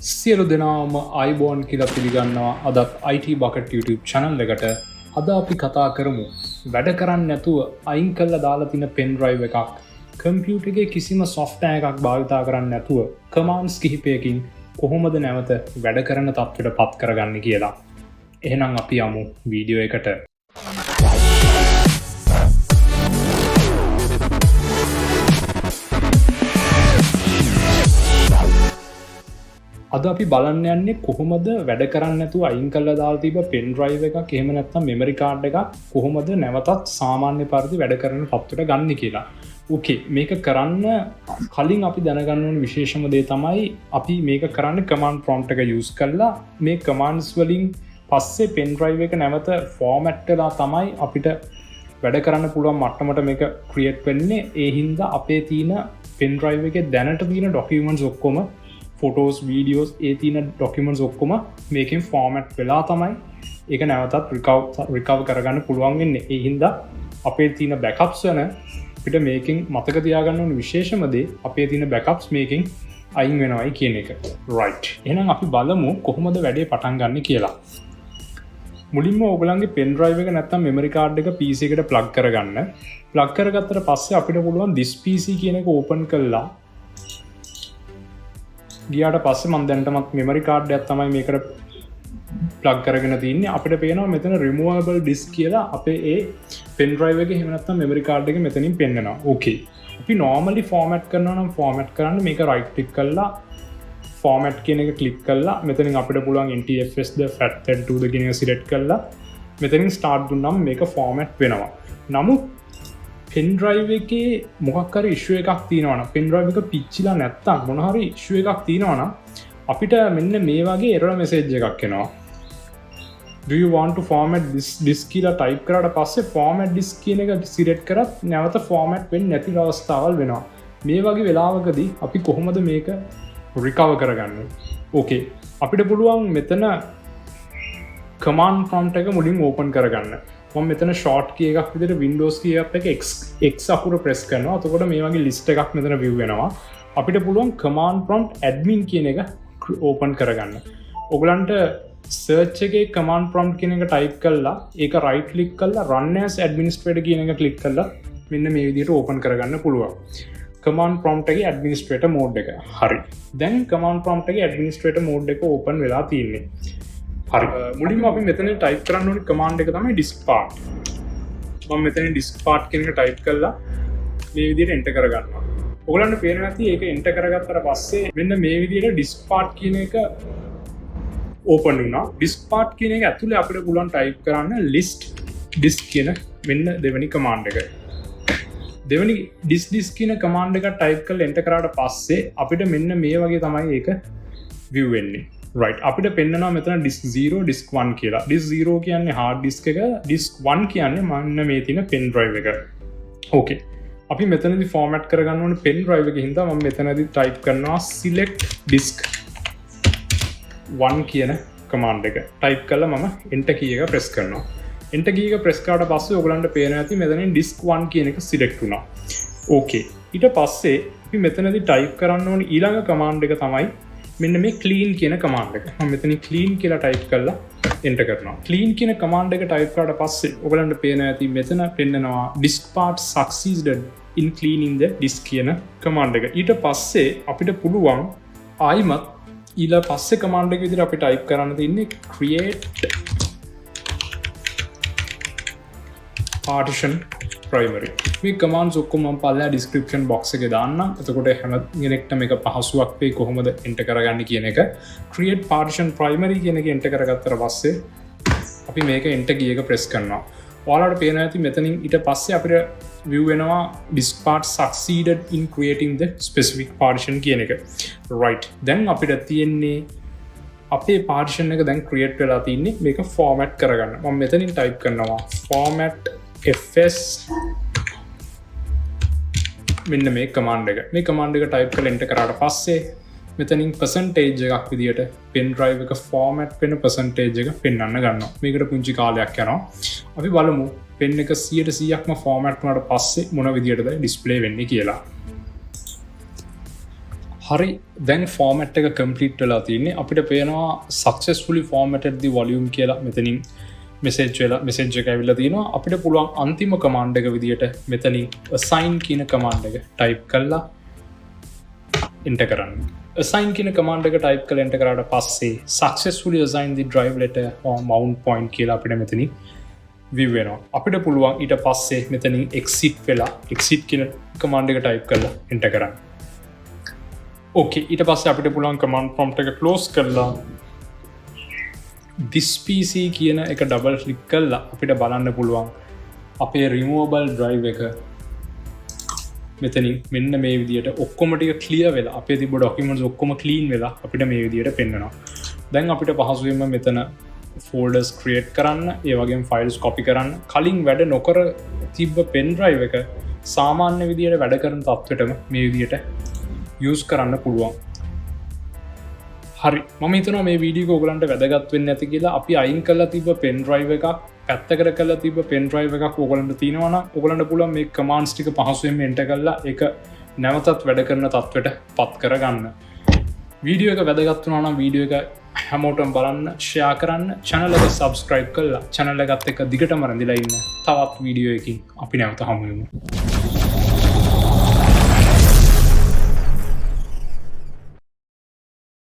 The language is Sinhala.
සියලු දෙනාම අයිබෝන් කියලා පිළිගන්නවා අදත් IT Bucket YouTube channel එකට. අද අපි කතා කරමු වැඩ කරන්නේ නැතුව අයින් කරලා දාලා තියෙන pen drive එකක් කම්පියුටර් එකේ කිසිම software එකක් භාවිතා කරන්නේ නැතුව commands කිහිපයකින් කොහොමද නැවත වැඩ කරන තත්ත්වයට පත් කරගන්නේ කියලා. එහෙනම් අපි යමු වීඩියෝ එකට. අද අපි බලන්න යන්නේ කොහොමද වැඩ කරන්නේ නැතුව අයින් කරලා දාලා තිබ්බ pen drive එකක් එහෙම නැත්නම් memory card එකක් කොහොමද නැවතත් සාමාන්‍ය පරිදි වැඩ කරන තත්ත්වයට ගන්න කියලා. ඕකේ, මේක කරන්න කලින් අපි දැනගන්න ඕන විශේෂම දේ තමයි අපි මේක කරන්නේ command prompt එක use කරලා මේ commands වලින් පස්සේ pen drive එක නැවත format වෙලා තමයි අපිට වැඩ කරන්න පුළුවන් මට්ටමට මේක create වෙන්නේ. ඒ හින්දා අපේ තියෙන pen drive එකේ දැනට තියෙන documents ඔක්කොම ෆොටෝස් වීඩියෝස් ඒ තියෙන ඩොකියුමන්ට්ස් ඔක්කොම මේකෙන් ෆෝමැට් වෙලා තමයි ඒක නැවතත් රිකවර් කරගන්න පුළුවන් වෙන්නේ. ඒ හින්දා අපේ තියෙන බෑකප්ස් වෙන අපිට මේකෙන් මතක තියාගන්න ඕන විශේෂම දේ අපේ තියෙන බෑකප්ස් මේකෙන් අයින් වෙනවයි කියන එක. රයිට්. එහෙනම් අපි බලමු කොහොමද වැඩේ පටන් ගන්න කියලා. මුලින්ම ඔයගලන්ගේ pen drive එක නැත්නම් memory card එක PC එකට plug කරගන්න. plug කරගත්තට පස්සේ අපිට පුළුවන් this PC කියන එක open කරලා ගියාට පස්සේ මම දැනටමත් මෙමරි කාඩ් එකක් තමයි මේකට ප්ලග් කරගෙන තින්නේ. අපිට පේනවා මෙතන removable disk කියලා අපේ ඒ pen drive එකේ එහෙම නැත්නම් මෙමරි කාඩ් එක මෙතනින් පෙන්නනවා. ඕකේ. අපි normally format කරනවා නම් format කරන්න මේක right click කරලා format කියන එක click කරලා මෙතනින් අපිට පුළුවන් ntfs ද fat32 ද කියන එක select කරලා මෙතනින් start දුන්නාම මේක format වෙනවා. නමුත් pen drive එකේ මොකක් හරි issue එකක් තියෙනවා නම් pen drive එක පිච්චිලා නැත්තම් මොන හරි issue එකක් තියෙනවා නම් අපිට මෙන්න මේ වගේ error message එකක් එනවා. Do you want to format this disk කියලා type කරාට පස්සේ format disk කියන එක select කරත් නැවත format වෙන්නේ නැති අවස්ථාවල් වෙනවා. මේ වගේ වෙලාවකදී අපි කොහොමද මේක recover කරගන්නේ? Okay. අපිට පුළුවන් මෙතන command prompt එක මුලින් open කරගන්න. මම මෙතන short key එකක් විදිහට Windows key එකත් එක්ක X අකුර press කරනවා. එතකොට මේ වගේ list එකක් මෙතන view වෙනවා. අපිට පුළුවන් command prompt admin කියන එක open කරගන්න. ඔයගලන්ට search එකේ command prompt කියන එක type කරලා ඒක right click කරලා run as administrator කියන එක click කරලා මෙන්න මේ විදිහට open කරගන්න පුළුවන්. command prompt එකේ administrator mode එක. හරි. දැන් command prompt එකේ administrator mode එක open වෙලා තියෙන්නේ. හරි. මුලින්ම අපි මෙතන type කරන්න ඕනේ command එක තමයි diskpart. මම මෙතන diskpart කියන එක type කරලා මේ විදිහට enter කරගන්නවා. ඔයගලන්ට පේනවා නැති ඒක enter කරගත්තට පස්සේ මෙන්න මේ විදිහට diskpart කියන එක open වුණා. diskpart කියන එක ඇතුලේ අපිට පුළුවන් type කරන්න list disk කියන මෙන්න දෙවෙනි command එක. දෙවෙනි disk කියන command එක type කරලා enter කරාට පස්සේ අපිට මෙන්න මේ වගේ තමයි ඒක view වෙන්නේ. right. අපිට පෙන්නනවා මෙතන disk 0 disk 1 කියලා. disk 0 කියන්නේ hard disk එක, disk 1 කියන්නේ මන්න මේ තියෙන pen drive එක. okay. අපි මෙතනදී format කරගන්න ඕනේ pen drive එකේ හින්දා මම මෙතනදී type කරනවා select disk 1 කියන command එක. type කරලා මම enter key එක press කරනවා. enter key එක press කරාට පස්සේ ඔයගලන්ට පේනවා ඇති මෙතනින් disk 1 කියන එක select වුණා. okay. ඊට පස්සේ අපි මෙතනදී type කරන්න ඕනේ ඊළඟ command එක තමයි මෙන්න මේ clean කියන command එක. මම මෙතන clean කියලා type කරලා enter කරනවා. clean කියන command එක type කරාට පස්සේ ඔයගලන්ට පේනවා ඇති මෙතන පෙන්නනවා diskpart succeeded in cleaning the disk කියන command එක. ඊට පස්සේ අපිට පුළුවන් ආයිමත් ඊළඟ පස්සේ command එක විදිහට අපි type කරන්න තියෙන්නේ create partition primary. මේ commands ඔක්කොම මම පල්ලා description box එකේ දාන්නම්. එතකොට හැම කෙනෙක්ට මේක පහසුවක් වෙයි කොහොමද enter කරගන්නේ කියන එක. create partition primary කියන එක enter කරගත්තට පස්සේ අපි මේක enter key එක press කරනවා. ඔයාලට පේනවා ඇති මෙතනින් ඊට පස්සේ අපිට view වෙනවා diskpart succeeded in creating the specific partition කියන එක. right. දැන් අපිට තියෙන්නේ අපේ partition එක දැන් create වෙලා තින්නේ මේක format කරගන්න. මම මෙතනින් type කරනවා format fs මෙන්න මේ command එක. මේ command එක type කරලා enter කරාට පස්සේ මෙතනින් percentage එකක් විදියට pen drive එක format වෙන percentage එක පෙන්වන්න ගන්නවා. මේකට පුංචි කාලයක් යනවා. අපි බලමු pen එක 100%ක්ම format වුණාට පස්සේ මොන විදියටද display වෙන්නේ කියලා. හරි දැන් ෆෝමට් එක කම්ප්ලීට් වෙලා තියන්නේ අපිට පේනවා successfully formatted the volume කියලා මෙතනින් මෙසේජ් එක ඇවිල්ලා තියෙනවා අපිට පුළුවන් අන්තිම කමාන්ඩ් එක විදියට මෙතනින් assign කියන කමාන්ඩ් එක ටයිප් කරලා enter කරන්න assign කියන කමාන්ඩ් එක ටයිප් කරලා enter කරාට පස්සේ successfully assign the drive letter or mount point කියලා අපිට මෙතනින් view වෙනවා අපිට පුළුවන් ඊට පස්සේ මෙතනින් exit වෙලා exit කියන කමාන්ඩ් එක ටයිප් කරලා enter කරන්න ඕකේ ඊට පස්සේ අපිට පුළුවන් කමාන්ඩ් ප්‍රොම්ප්ට් එක ක්ලෝස් කරලා this PC කියන එක ඩබල් ක්ලික් කරලා අපිට බලන්න පුළුවන් අපේ removable drive එක මෙතනින් මෙන්න මේ විදියට ඔක්කොම ටික ක්ලියර් වෙලා අපේ තිබ්බ documents ඔක්කොම clean වෙලා අපිට මේ විදියට පෙන්වනවා දැන් අපිට පහසුවෙන්ම මෙතන folders create කරන්න ඒ වගේම files copy කරන්න කලින් වැඩ නොකර තිබ්බ pen drive එක සාමාන්‍ය විදියට වැඩ කරන තත්ත්වෙටම මේ විදියට use කරන්න පුළුවන් හරි මම හිතනවා මේ වීඩියෝ එක ඔයගලන්ට වැදගත් වෙන්න ඇති කියලා අපි අයින් කරලා තිබ්බ pen drive එකක් පැත්තකට කරලා තිබ්බ pen drive එකක් ඔයගලන්ට තියෙනවා නම් ඔයගලන්ට පුළුවන් මේ commands ටික පහසුවෙන්ම enter කරලා ඒක නැවතත් වැඩ කරන තත්ත්වයට පත් කරගන්න වීඩියෝ එක වැදගත් වුණා නම් වීඩියෝ එක හැමෝටම බලන්න share කරන්න channel එක subscribe කරලා channel එකත් එක්ක දිගටම රැඳිලා ඉන්න තවත් වීඩියෝ එකකින් අපි නැවත හමු වෙමු